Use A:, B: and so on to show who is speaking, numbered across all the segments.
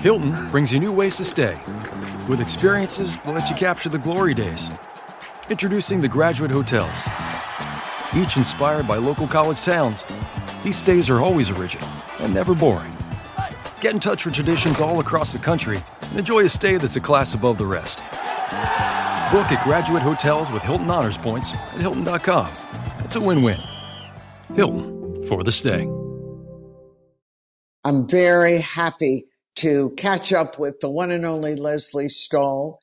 A: Hilton brings you new ways to stay. With experiences that let you capture the glory days. Introducing the Graduate Hotels. Each inspired by local college towns, these stays are always original and never boring. Get in touch with traditions all across the country and enjoy a stay that's a class above the rest. Book at Graduate Hotels with Hilton Honors Points at Hilton.com. It's a win-win. Hilton, for the stay.
B: I'm very happy to catch up with the one and only Lesley Stahl,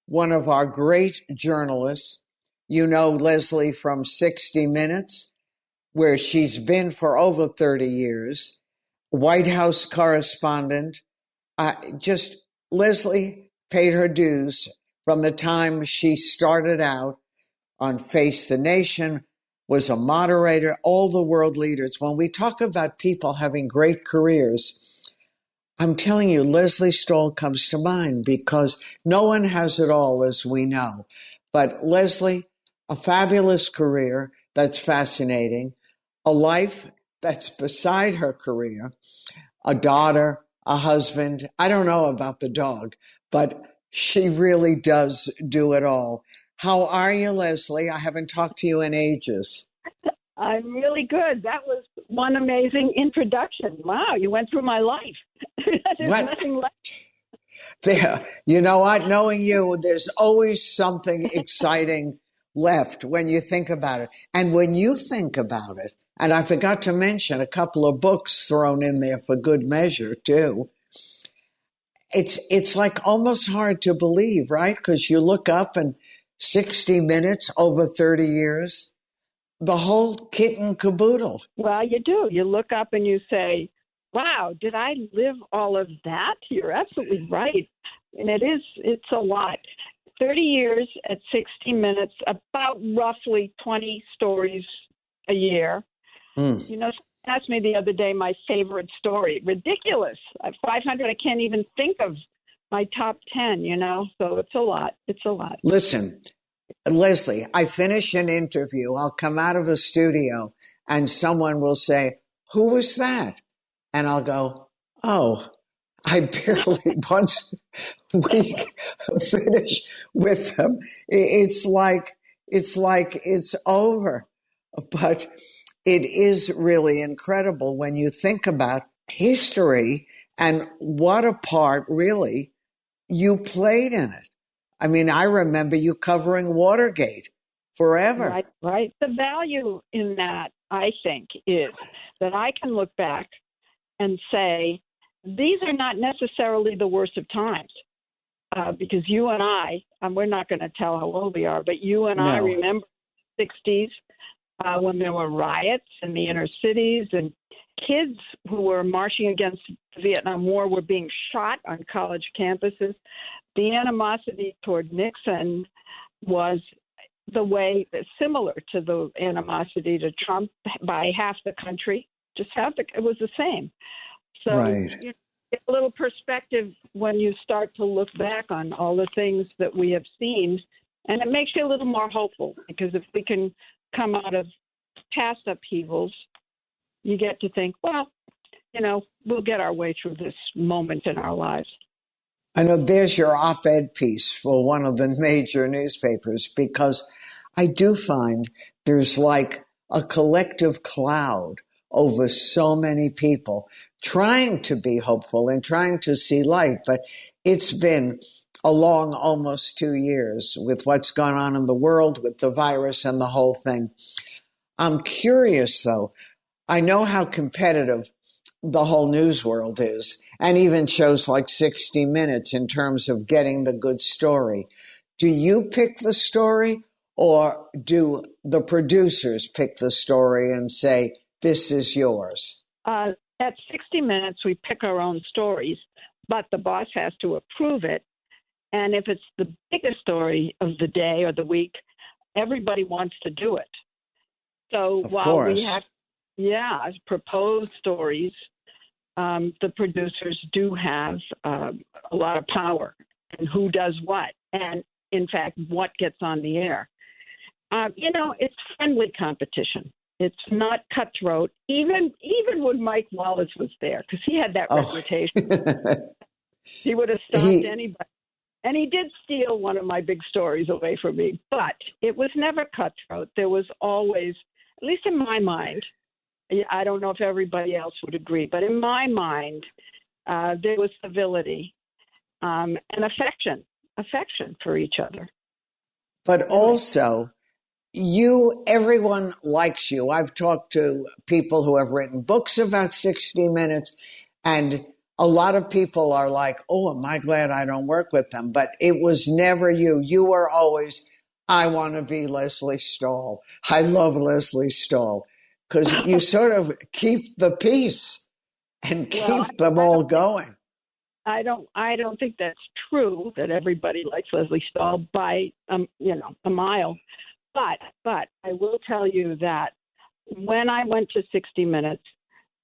B: one of our great journalists. You know Lesley from 60 Minutes, where she's been for over 30 years, White House correspondent. Lesley paid her dues from the time she started out on Face the Nation, was a moderator, all the world leaders. When we talk about people having great careers, I'm telling you, Lesley Stahl comes to mind because no one has it all, as we know. But Lesley, a fabulous career that's fascinating, a life that's beside her career, a daughter, a husband. I don't know about the dog, but she really does do it all. How are you, Lesley? I haven't talked to you in ages.
C: I'm really good. That was one amazing introduction. Wow, you went through my life. There's
B: What?
C: nothing left.
B: There, you know what? Knowing you, there's always something exciting left when you think about it. And when you think about it, and I forgot to mention a couple of books thrown in there for good measure, too. It's like almost hard to believe, right? Because you look up and 60 Minutes, over 30 years, the whole kit and caboodle.
C: Well, you do. You look up and you say, wow, did I live all of that? You're absolutely right. And it's a lot. 30 years at 60 Minutes, about roughly 20 stories a year. Mm. You know, someone asked me the other day my favorite story. Ridiculous. At 500, I can't even think of my top 10, you know, so it's a lot. It's a lot.
B: Listen, Lesley, I finish an interview. I'll come out of a studio and someone will say, who was that? And I'll go, oh, I barely once a week finish with them. It's like it's over. But it is really incredible when you think about history and what a part really you played in it. I mean, I remember you covering Watergate forever.
C: Right. The value in that, I think, is that I can look back and say, these are not necessarily the worst of times. Because you and I, we're not going to tell how old we are, but you and I remember the 60s when there were riots in the inner cities and kids who were marching against the Vietnam War were being shot on college campuses. The animosity toward Nixon was similar to the animosity to Trump by half the country. Just half it was the same. So
B: right.
C: You get a little perspective when you start to look back on all the things that we have seen, and it makes you a little more hopeful because if we can come out of past upheavals, you get to think, well, you know, we'll get our way through this moment in our lives.
B: I know there's your op-ed piece for one of the major newspapers, because I do find there's like a collective cloud over so many people trying to be hopeful and trying to see light. But it's been a long almost 2 years with what's gone on in the world with the virus and the whole thing. I'm curious, though. I know how competitive the whole news world is, and even shows like 60 Minutes in terms of getting the good story. Do you pick the story, or do the producers pick the story and say, this is yours?
C: At 60 Minutes, we pick our own stories, but the boss has to approve it. And if it's the biggest story of the day or the week, everybody wants to do it. So while we have, proposed stories, the producers do have a lot of power in who does what, and in fact, what gets on the air. You know, it's friendly competition. It's not cutthroat. Even when Mike Wallace was there, because he had that reputation. He would have stopped
B: He,
C: anybody. And he did steal one of my big stories away from me, but it was never cutthroat. There was always, at least in my mind, I don't know if everybody else would agree, but in my mind, there was civility and affection for each other.
B: but
C: Really.
B: also, everyone likes you. I've talked to people who have written books about 60 Minutes, and a lot of people are like, oh, am I glad I don't work with them? But it was never you. You were always, I want to be Lesley Stahl. I love Lesley Stahl, because you sort of keep the peace and
C: Well,
B: keep them all going.
C: I don't think that's true that everybody likes Lesley Stahl by a mile. But I will tell you that when I went to 60 Minutes,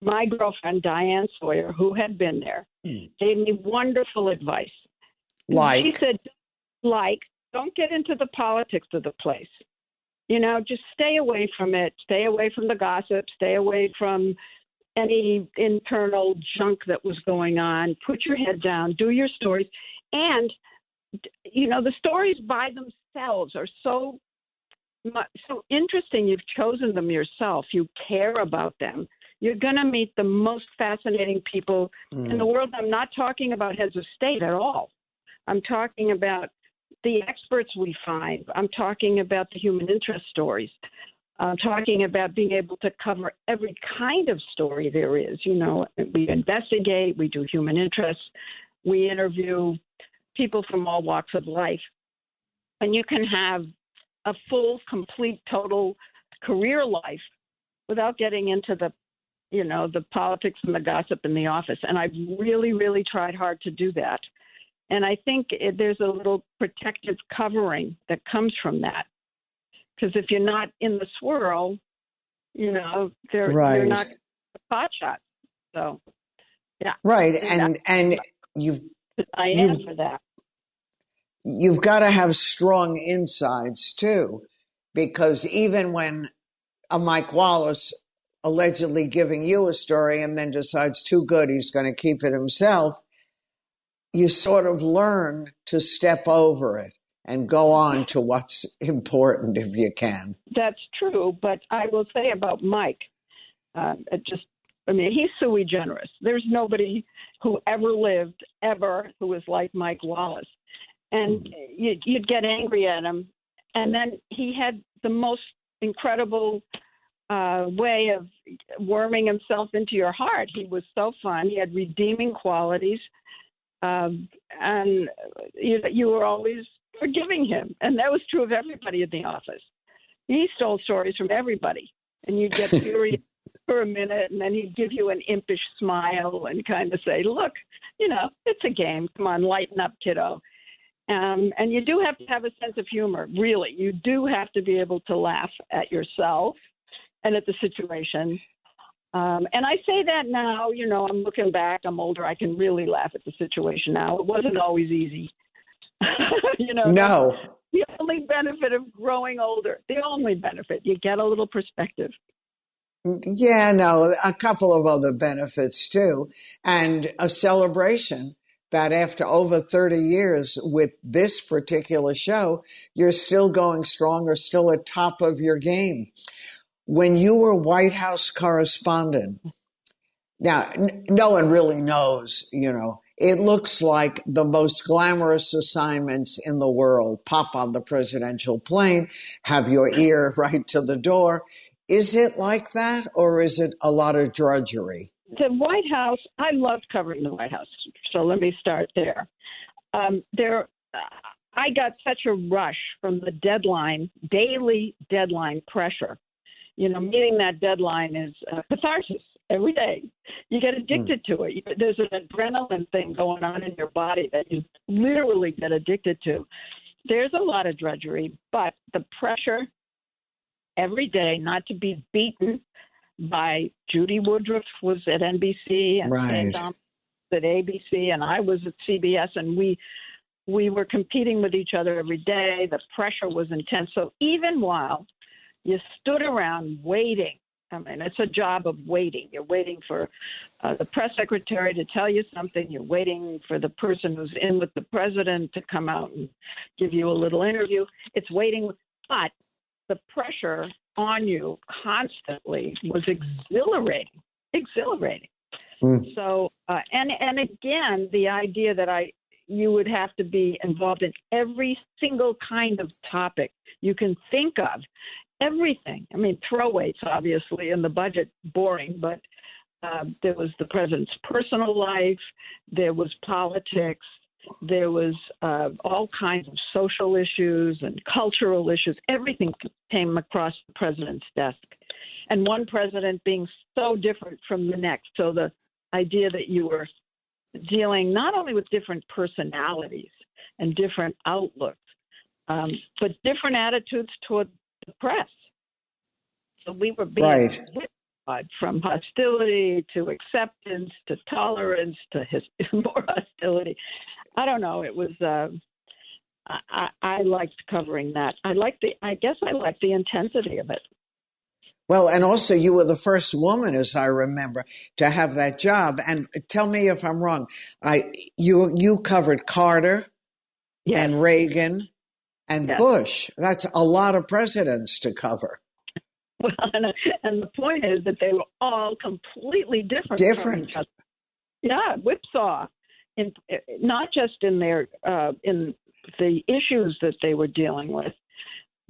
C: my girlfriend Diane Sawyer, who had been there, gave me wonderful advice. She said, don't get into the politics of the place. Just stay away from it. Stay away from the gossip. Stay away from any internal junk that was going on. Put your head down. Do your stories. And, the stories by themselves are so interesting. You've chosen them yourself. You care about them. You're going to meet the most fascinating people in the world. I'm not talking about heads of state at all. I'm talking about the experts we find. I'm talking about the human interest stories. I'm talking about being able to cover every kind of story there is. We investigate, we do human interest, we interview people from all walks of life. And you can have a full, complete, total career life without getting into the politics and the gossip in the office. And I've really, really tried hard to do that. And I think there's a little protective covering that comes from that. Because if you're not in the swirl, you're not a pot shot. So, yeah.
B: Right. And
C: for that.
B: You've got to have strong insides too, because even when a Mike Wallace allegedly giving you a story and then decides too good, he's going to keep it himself, you sort of learn to step over it and go on to what's important if you can.
C: That's true. But I will say about Mike, he's sui generis. There's nobody who ever lived who was like Mike Wallace. And you'd get angry at him. And then he had the most incredible way of worming himself into your heart. He was so fun. He had redeeming qualities. And you were always forgiving him. And that was true of everybody in the office. He stole stories from everybody. And you'd get furious for a minute, and then he'd give you an impish smile and kind of say, look, it's a game. Come on, lighten up, kiddo. And you do have to have a sense of humor, really. You do have to be able to laugh at yourself and at the situation. And I say that now, I'm looking back, I'm older, I can really laugh at the situation now. It wasn't always easy.
B: No.
C: The only benefit of growing older, the only benefit, you get a little perspective.
B: Yeah, no, a couple of other benefits too. And a celebration that after over 30 years with this particular show, you're still going strong or still at top of your game. When you were White House correspondent, now no one really knows, it looks like the most glamorous assignments in the world. Pop on the presidential plane, have your ear right to the door. Is it like that, or is it a lot of drudgery?
C: The White House, I loved covering the White House, so let me start there. I got such a rush from the daily deadline pressure. Meeting that deadline is catharsis every day. You get addicted to it. There's an adrenaline thing going on in your body that you literally get addicted to. There's a lot of drudgery, but the pressure every day not to be beaten by Judy Woodruff was at NBC and
B: right.
C: Tom at ABC, and I was at CBS, and we were competing with each other every day. The pressure was intense. So even while you stood around waiting I mean, it's a job of waiting. You're waiting for the press secretary to tell you something. You're waiting for the person who's in with the president to come out and give you a little interview. It's waiting, but the pressure on you constantly was exhilarating. So, and again, the idea that you would have to be involved in every single kind of topic you can think of, everything. I mean, throwaways, obviously, in the budget, boring, but there was the president's personal life, there was politics, there was all kinds of social issues and cultural issues. Everything came across the president's desk. And one president being so different from the next. So the idea that you were dealing not only with different personalities and different outlooks, but different attitudes toward the press. So we were being whipped from hostility to acceptance to tolerance to more hostility. I don't know. It was. I liked covering that. I guess I liked the intensity of it.
B: Well, and also you were the first woman, as I remember, to have that job. And tell me if I'm wrong. You covered Carter and Reagan and Bush. That's a lot of presidents to cover.
C: Well, and the point is that they were all completely different. From each other. Yeah, whipsaw, not just in their in the issues that they were dealing with,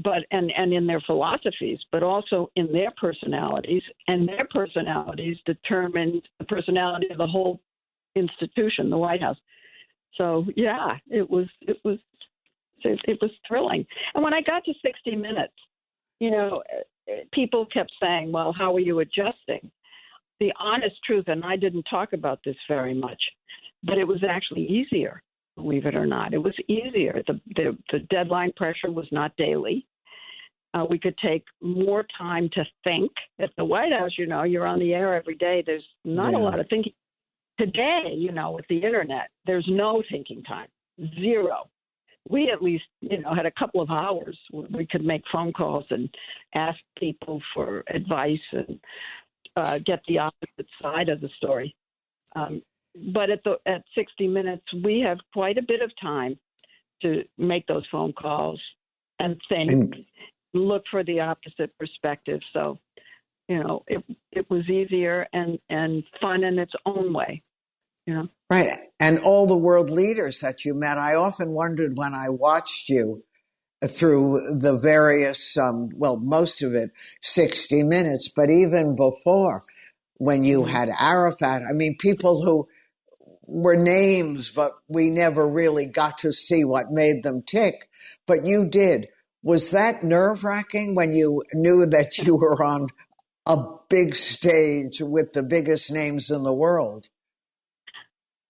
C: but and in their philosophies, but also in their personalities, and their personalities determined the personality of the whole institution, the White House. So yeah, it was thrilling. And when I got to 60 Minutes, people kept saying, "Well, how are you adjusting?" The honest truth, and I didn't talk about this very much, but it was actually easier. Believe it or not, it was easier. The deadline pressure was not daily. We could take more time to think. At the White House, you're on the air every day. There's not a lot of thinking. Today, with the internet, there's no thinking time. Zero. We at least, had a couple of hours where we could make phone calls and ask people for advice and get the opposite side of the story. But at 60 Minutes, we have quite a bit of time to make those phone calls and think, look for the opposite perspective. So, it was easier and fun in its own way.
B: Right. And all the world leaders that you met, I often wondered when I watched you through the various, most of it, 60 Minutes, but even before, when you had Arafat, people who were names, but we never really got to see what made them tick. But you did. Was that nerve-wracking when you knew that you were on a big stage with the biggest names in the world?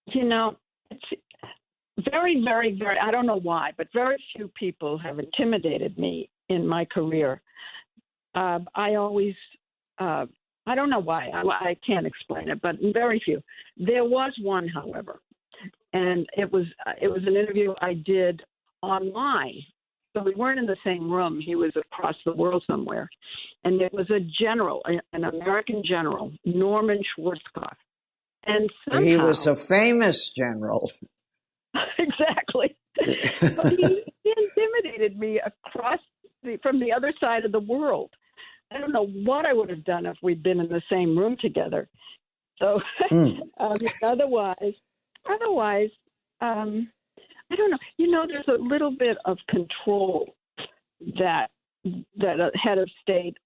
C: It's very, very, very, I don't know why, but very few people have intimidated me in my career. I always, I don't know why. I can't explain it, but very few. There was one, however, and it was an interview I did online. So we weren't in the same room. He was across the world somewhere. And it was a general, an American general, Norman Schwarzkopf. And somehow,
B: he was a famous general.
C: Exactly. But he intimidated me from the other side of the world. I don't know what I would have done if we'd been in the same room together. So otherwise, I don't know. There's a little bit of control that a head of state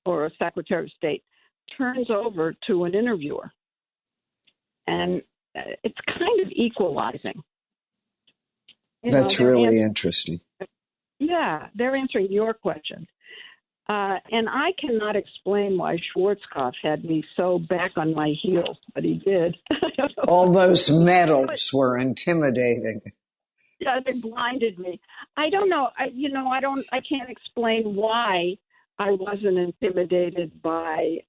C: or a secretary of state turns over to an interviewer. And it's kind of equalizing.
B: That's really interesting.
C: Yeah, they're answering your questions. And I cannot explain why Schwarzkopf had me so back on my heels, but he did.
B: All those medals were intimidating.
C: Yeah, they blinded me. I don't know. I can't explain why I wasn't intimidated by,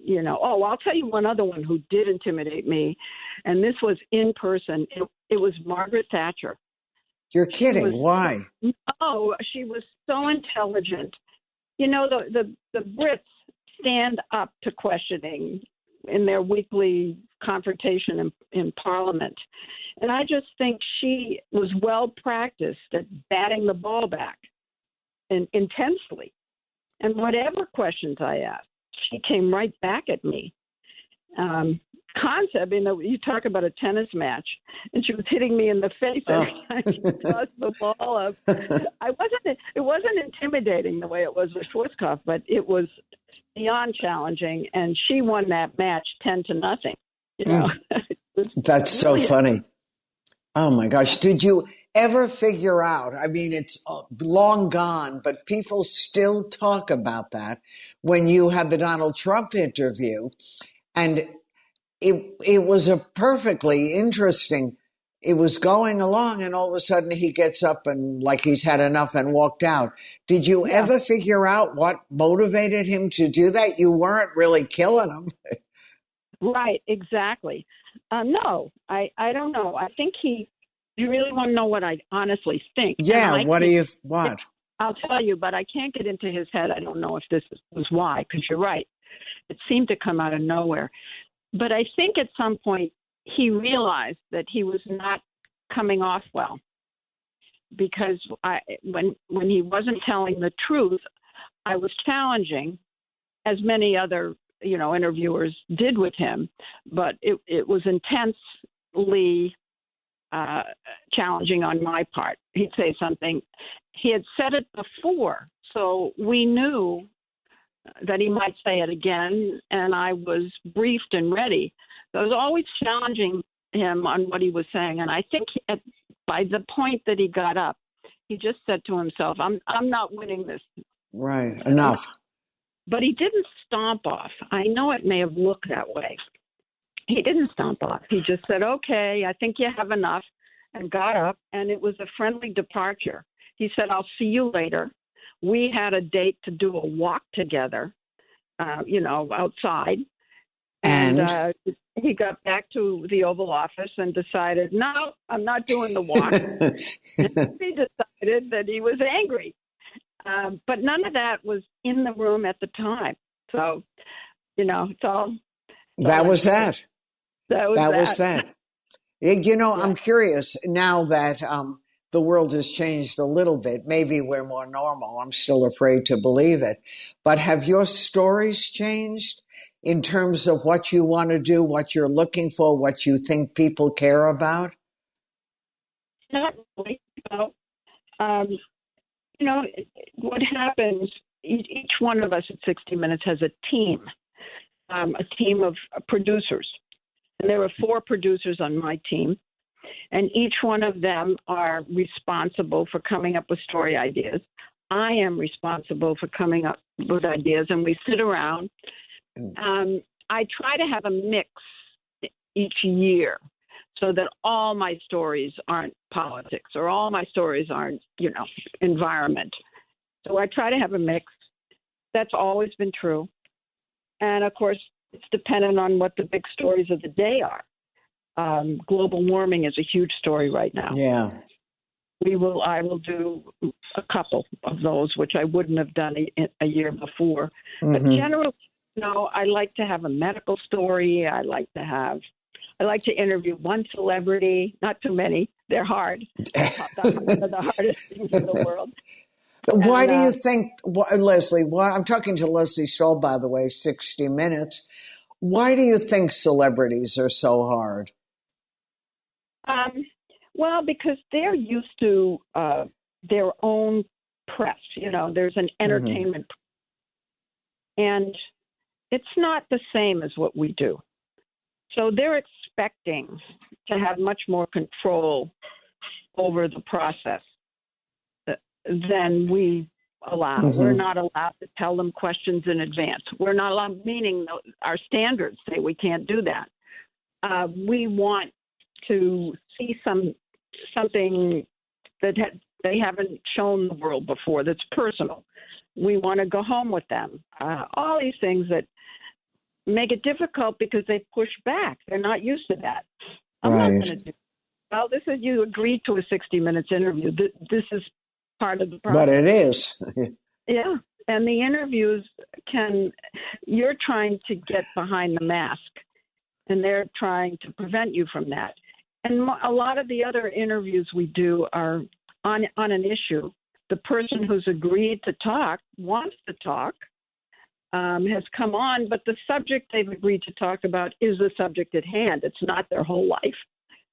C: I'll tell you one other one who did intimidate me, and this was in person. It was Margaret Thatcher.
B: You're kidding. Why?
C: No, she was so intelligent. The Brits stand up to questioning in their weekly confrontation in Parliament. And I just think she was well practiced at batting the ball back and intensely. And whatever questions I asked, she came right back at me. Concept, you talk about a tennis match, and she was hitting me in the face every time she tossed the ball up. It wasn't intimidating the way it was with Schwarzkopf, but it was beyond challenging, and she won that match 10-0.
B: That's so funny. Oh my gosh. Did you ever figure out, I mean, it's long gone, but people still talk about that when you had the Donald Trump interview, and it was a perfectly interesting, it was going along, and all of a sudden he gets up and like he's had enough and walked out. Did you ever figure out what motivated him to do that? You weren't really killing him.
C: Right, exactly. No, I don't know. I think you really want to know what I honestly think.
B: Yeah, what?
C: I'll tell you, but I can't get into his head. I don't know if this was why, because you're right. It seemed to come out of nowhere. But I think at some point he realized that he was not coming off well, because when he wasn't telling the truth, I was challenging, as many other interviewers did with him, but it was intensely challenging on my part. He'd say something. He had said it before, so we knew that he might say it again, and I was briefed and ready. So I was always challenging him on what he was saying, and I think by the point that he got up, he just said to himself, I'm not winning this.
B: Right, enough.
C: But he didn't stomp off. I know it may have looked that way. He didn't stomp off. He just said, okay, I think you have enough, and got up, and it was a friendly departure. He said, I'll see you later. We had a date to do a walk together, outside. And he got back to the Oval Office and decided, no, I'm not doing the walk. He decided that he was angry. But none of that was in the room at the time. So, it's all.
B: That was that.
C: That was that.
B: I'm curious now that the world has changed a little bit. Maybe we're more normal. I'm still afraid to believe it. But have your stories changed in terms of what you want to do, what you're looking for, what you think people care about?
C: Not really. What happens, each one of us at 60 Minutes has a team of producers. And there are 4 producers on my team. And each one of them are responsible for coming up with story ideas. I am responsible for coming up with ideas, and we sit around. I try to have a mix each year so that all my stories aren't politics or all my stories aren't, environment. So I try to have a mix. That's always been true. And, of course, it's dependent on what the big stories of the day are. Global warming is a huge story right now.
B: Yeah.
C: I will do a couple of those, which I wouldn't have done a year before. Mm-hmm. But generally, I like to have a medical story. I like to interview one celebrity, not too many. They're hard. They're one of the hardest things in the world.
B: Why do you think, Lesley, I'm talking to Lesley Stahl, by the way, 60 Minutes. Why do you think celebrities are so hard?
C: Well, because they're used to their own press. There's an entertainment press. And it's not the same as what we do. So they're expecting to have much more control over the process than we allow. Mm-hmm. We're not allowed to tell them questions in advance. We're not allowed, meaning our standards say we can't do that. We want to see something that they haven't shown the world before that's personal. We want to go home with them. All these things that make it difficult because they push back. They're not used to that. I'm not going to do. Well, this is, you agreed to a 60 Minutes interview. This is part of the process.
B: But it is.
C: Yeah. And the interviews you're trying to get behind the mask, and they're trying to prevent you from that. And a lot of the other interviews we do are on an issue. The person who's agreed to talk wants to talk, has come on, but the subject they've agreed to talk about is the subject at hand. It's not their whole life.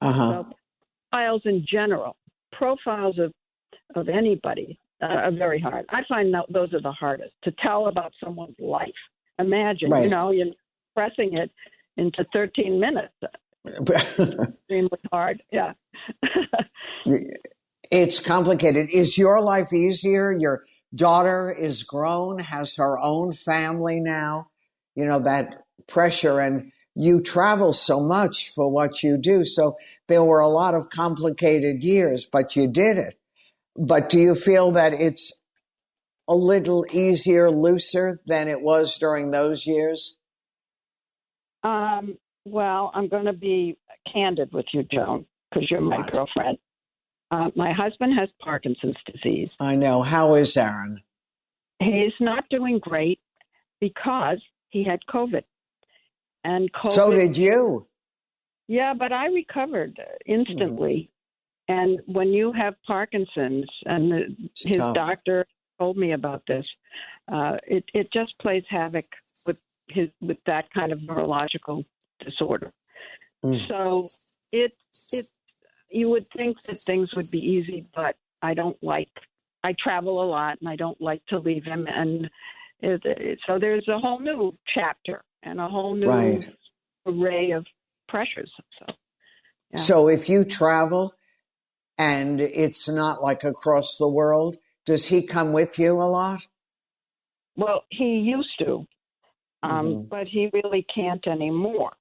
C: So profiles in general, profiles of anybody are very hard. I find that those are the hardest, to tell about someone's life. Imagine, you're pressing it into 13 minutes. Extremely hard, yeah.
B: It's complicated. Is your life easier? Your daughter is grown, has her own family now. That pressure, and you travel so much for what you do. So there were a lot of complicated years, but you did it. But do you feel that it's a little easier, looser than it was during those years?
C: Well, I'm going to be candid with you, Joan, because you're my girlfriend. My husband has Parkinson's disease.
B: I know. How is Aaron?
C: He's not doing great because he had COVID. And COVID.
B: So did you.
C: Yeah, but I recovered instantly. And when you have Parkinson's, and his doctor told me about this, it just plays havoc with that kind of neurological disorder. So you would think that things would be easy, but I travel a lot and I don't like to leave him. And so there's a whole new chapter and a whole new array of pressures.
B: So if you travel and it's not like across the world, does he come with you a lot?
C: Well, he used to, but he really can't anymore.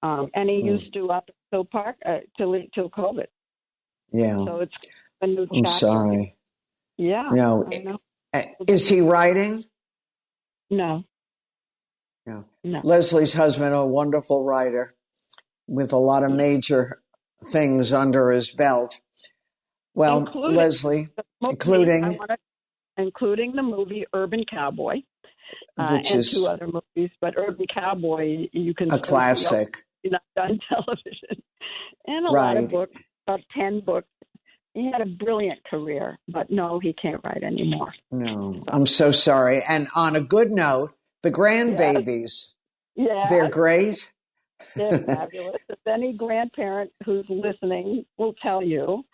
C: And he used to up till COVID.
B: Yeah.
C: So it's a new chapter.
B: I'm sorry.
C: Yeah.
B: No.
C: I know.
B: Is he writing?
C: No.
B: Lesley's husband, a wonderful writer with a lot of major things under his belt. Well, Lesley, including
C: the movie Urban Cowboy,
B: which
C: and
B: is
C: 2 other movies, but Urban Cowboy, you can
B: a classic.
C: Not on television, and a lot of books, about 10 books. He had a brilliant career, but no, he can't write anymore.
B: No, I'm so sorry. And on a good note, the grandbabies, they're great.
C: They're fabulous. If any grandparent who's listening will tell you.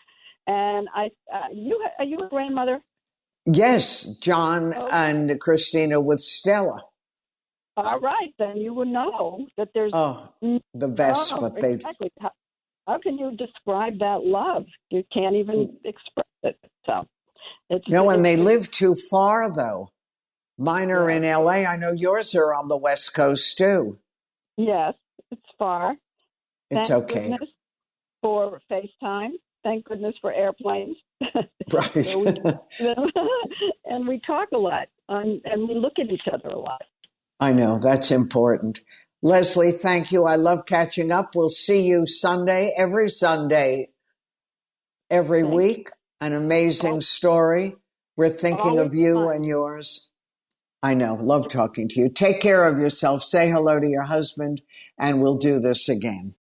C: And are you a grandmother?
B: Yes, John and Christina with Stella.
C: All right, then you will know that there's
B: the best. But
C: exactly. How can you describe that love? You can't even express it. So
B: and they live too far, though. Mine are in L.A. I know yours are on the West Coast too.
C: Yes, it's far.
B: It's okay.
C: Goodness for FaceTime. Thank goodness for airplanes.
B: Right.
C: And we talk a lot, and we look at each other a lot.
B: I know. That's important. Lesley, thank you. I love catching up. We'll see you Sunday, every week. An amazing story. We're thinking of you and yours. I know. Love talking to you. Take care of yourself. Say hello to your husband, and we'll do this again.